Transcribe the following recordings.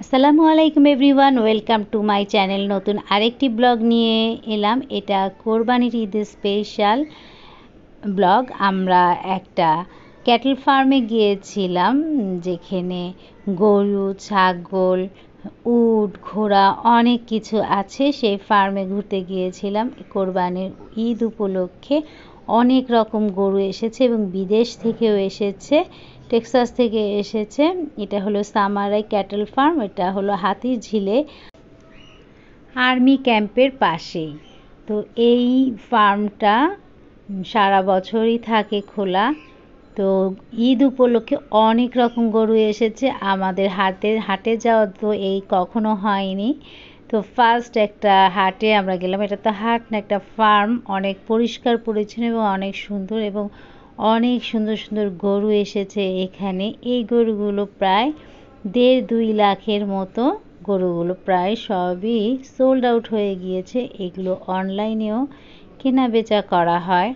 আসসালামু আলাইকুম everyone, welcome to my channel. নতুন আরেকটি ব্লগ নিয়ে এলাম। এটা কোরবানির ঈদের স্পেশাল ব্লগ। আমরা একটা ক্যাটল ফার্মে গিয়েছিলাম, যেখানে গরু, ছাগল, উট, ঘোড়া অনেক কিছু আছে। সেই ফার্মে ঘুরতে গিয়েছিলাম। কোরবানির ঈদ উপলক্ষে অনেক রকম গরু এসেছে এবং বিদেশ থেকেও এসেছে, টেক্সাস থেকে এসেছে। এটা হলো সামারাই ক্যাটল ফার্ম। এটা হলো হাতিঝিলে আর্মি ক্যাম্পের পাশেই। তো এই ফার্মটা সারা বছরই থাকে খোলা। তো ঈদ উপলক্ষে অনেক রকম গরু এসেছে। আমাদের হাটে যাওয়া তো এই কখনো হয়নি। তো ফার্স্ট একটা হাটে আমরা গেলাম। এটা তো হাট না, একটা ফার্ম। অনেক পরিষ্কার পরিচ্ছন্ন এবং অনেক সুন্দর, এবং অনেক সুন্দর সুন্দর গরু এসেছে এখানে। এই গরুগুলো প্রায় 1.5-2 লাখের মতো। গরুগুলো প্রায় সবই সোল্ড আউট হয়ে গিয়েছে। এগুলো অনলাইনেও কেনা বেচা করা হয়।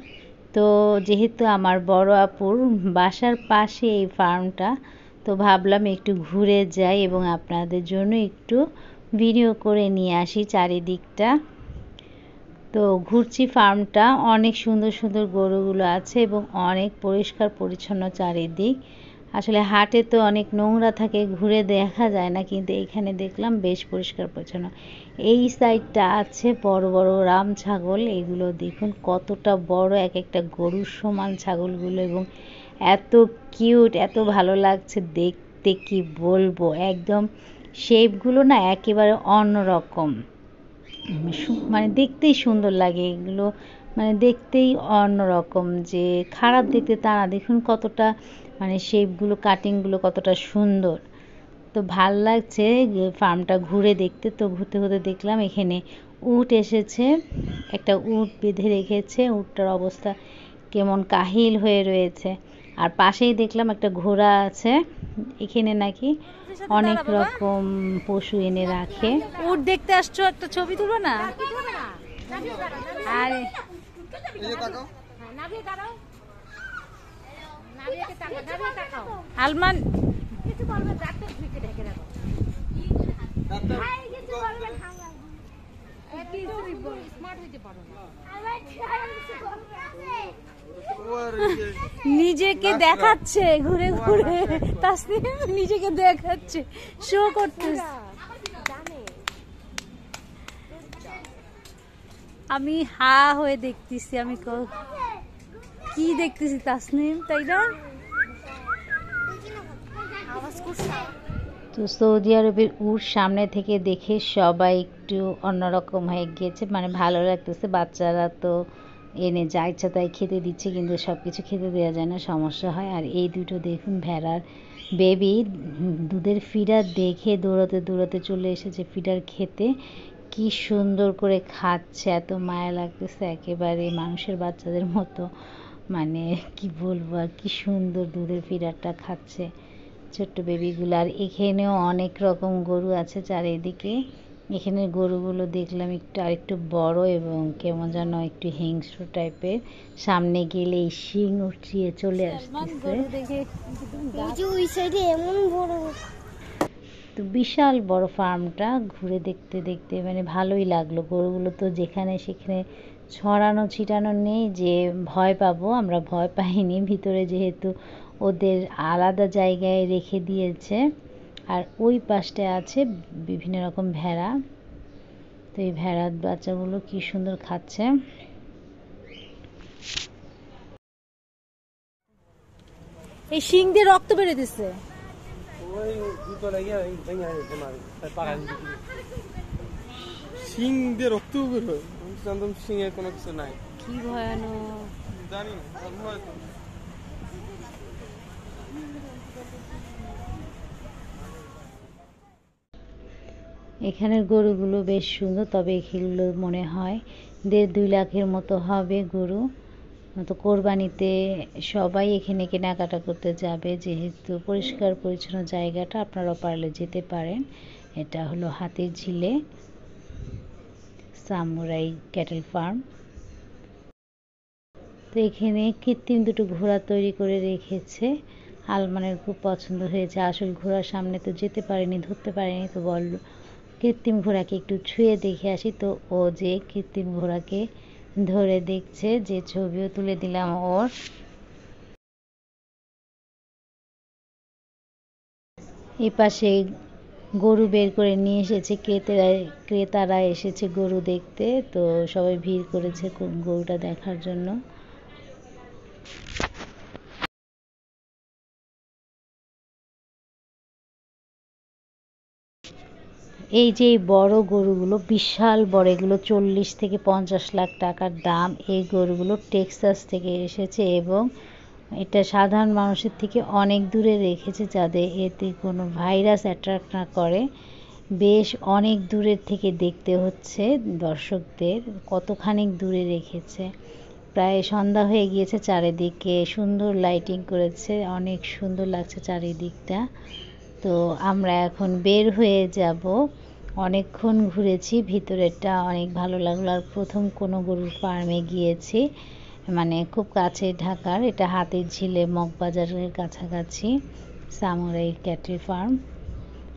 তো যেহেতু আমার বড় আপুর বাসার পাশে এই ফার্মটা, তো ভাবলাম একটু ঘুরে যাই এবং আপনাদের জন্য একটু ভিডিও করে নিয়ে আসি চারিদিকটা। তো ঘুরছি ফার্মটা। অনেক সুন্দর সুন্দর গরুগুলো আছে এবং অনেক পরিষ্কার পরিচ্ছন্ন চারিদিক। আসলে হাটে তো অনেক নোংরা থাকে, ঘুরে দেখা যায় না, কিন্তু এখানে দেখলাম বেশ পরিষ্কার পরিচ্ছন্ন। এই সাইডটা আছে বড় বড় রাম ছাগল। এগুলো দেখুন কতটা বড়, এক একটা গরুর সমান ছাগলগুলো, এবং এত কিউট, এত ভালো লাগছে দেখতে, কি বলবো। একদম শেপগুলো না একেবারে অন্যরকম, মানে দেখতেই সুন্দর লাগে এগুলো, মানে দেখতেই অন্যরকম। যে খারাপ দেখতে তা না, দেখুন কতটা মানে শেপগুলো, কাটিংগুলো কতটা সুন্দর। তো ভাল লাগছে ফার্মটা ঘুরে দেখতে। তো ঘুরতে ঘুরতে দেখলাম এখানে উট এসেছে। একটা উট বেঁধে রেখেছে। উটটার অবস্থা কেমন কাহিল হয়ে রয়েছে। আর পাশেই দেখলাম একটা ঘোড়া আছে। এখানে নাকি অনেক রকম পশু এনে রাখে। উট দেখতে আসছো, একটা ছবি তুলবো না? আর আলমান নিজেকে দেখাচ্ছে ঘুরে ঘুরে, তাসনিম নিজেকে দেখাচ্ছে, শো করতেছে। আমি হা হয়ে দেখতেছি, আমি কি দেখতেছি তাসনিম, তাই না? তো সৌদি আরবের উট সামনে থেকে দেখে সবাই একটু অন্যরকম হয়ে গিয়েছে, মানে ভালো লাগতেছে। বাচ্চারা তো এনে যা ইচ্ছা তাই খেতে দিচ্ছে, কিন্তু সব কিছু খেতে দেওয়া যায় না, সমস্যা হয়। আর এই দুটো দেখুন ভেড়ার বেবি, দুধের ফিডার দেখে দৌড়াতে দৌড়াতে চলে এসেছে ফিডার খেতে। কি সুন্দর করে খাচ্ছে, এত মায়া লাগতেছে, একেবারে মানুষের বাচ্চাদের মতো। মানে কি বলবো, আর কি সুন্দর দুধের ফিডারটা খাচ্ছে ছোট্ট বেবিগুলো। আর এখানেও অনেক রকম গরু আছে চারিদিকে। এখানে গরুগুলো দেখলাম একটু আরেকটু বড় এবং কেমন যেন একটু হিংস্র টাইপের। সামনে গেলে শিং উঠিয়ে চলে আসতেছে। তো বিশাল বড় ফার্মটা ঘুরে দেখতে দেখতে মানে ভালোই লাগলো। গরুগুলো তো যেখানে সেখানে ছড়ানো ছিটানো নেই যে ভয় পাবো, আমরা ভয় পাইনি। ভিতরে যেহেতু ওদের আলাদা জায়গায় রেখে দিয়েছে। আর ওই পাশটায় আছে বিভিন্ন রকম ভেড়া। তো এই ভেড়ার বাচ্চাগুলো কি সুন্দর খাচ্ছে। এই শিং দিয়ে রক্ত বেড়ে দিচ্ছে। শিং দিয়ে রক্ত বেরোয়, জানতাম শিং এর কোনো কিছু নাই। কি ভয়ানক, জানি না। এখানের গরুগুলো বেশ সুন্দর, তবে এগুলো মনে হয় 1.5-2 লাখের মতো হবে গরু। তো কোরবানিতে সবাই এখানে কেনাকাটা করতে যাবে, যেহেতু পরিষ্কার পরিচ্ছন্ন জায়গাটা, আপনারা পারলে যেতে পারেন। এটা হলো হাতিঝিলে সামুরাই ক্যাটেল ফার্ম। তো এখানে কৃত্রিম দুটো ঘোড়া তৈরি করে রেখেছে। আলমানের খুব পছন্দ হয়েছে। আসল ঘোড়ার সামনে তো যেতে পারেনি, ধরতে পারেনি, তো বলল কৃত্রিম ঘোড়াকে একটু ছুঁয়ে দেখে আসি। তো ও যে কৃত্রিম ঘোড়াকে ধরে দেখছে, যে ছবিও তুলে দিলাম ওর। এই পাশে গরু বের করে নিয়ে এসেছে, ক্রেতারা এসেছে গরু দেখতে। তো সবাই ভিড় করেছে গরুটা দেখার জন্য। এই যে বড় গরুগুলো, বিশাল বড়, এগুলো 40 থেকে 50 লাখ টাকার দাম। এই গরুগুলো টেক্সাস থেকে এসেছে এবং এটা সাধারণ মানুষের থেকে অনেক দূরে রেখেছে, যাতে এতে কোনো ভাইরাস অ্যাট্রাক্ট না করে। বেশ অনেক দূরের থেকে দেখতে হচ্ছে দর্শকদের, কতখানি দূরে রেখেছে। প্রায় সন্ধ্যা হয়ে গিয়েছে, চারিদিকে সুন্দর লাইটিং করেছে, অনেক সুন্দর লাগছে চারিদিকটা। তো আমরা এখন বের হয়ে যাব। অনেকক্ষণ ঘুরেছি, ভিতরেরটা অনেক ভালো লাগলো। আর প্রথম কোনো গরুর ফার্মে গিয়েছি, মানে খুব কাছে ঢাকার, এটা হাতির ঝিলে মগবাজারের কাছাকাছি সামারাই ক্যাটেল ফার্ম।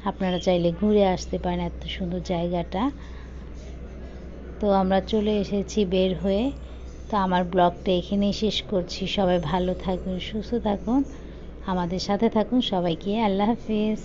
আপনারা চাইলে ঘুরে আসতে পারেন, এত সুন্দর জায়গাটা। তো আমরা চলে এসেছি বের হয়ে। তো আমার ব্লগটা এখানেই শেষ করছি। সবাই ভালো থাকুন, সুস্থ থাকুন, আমাদের সাথে থাকুন। সবাইকে আল্লাহ হাফেজ।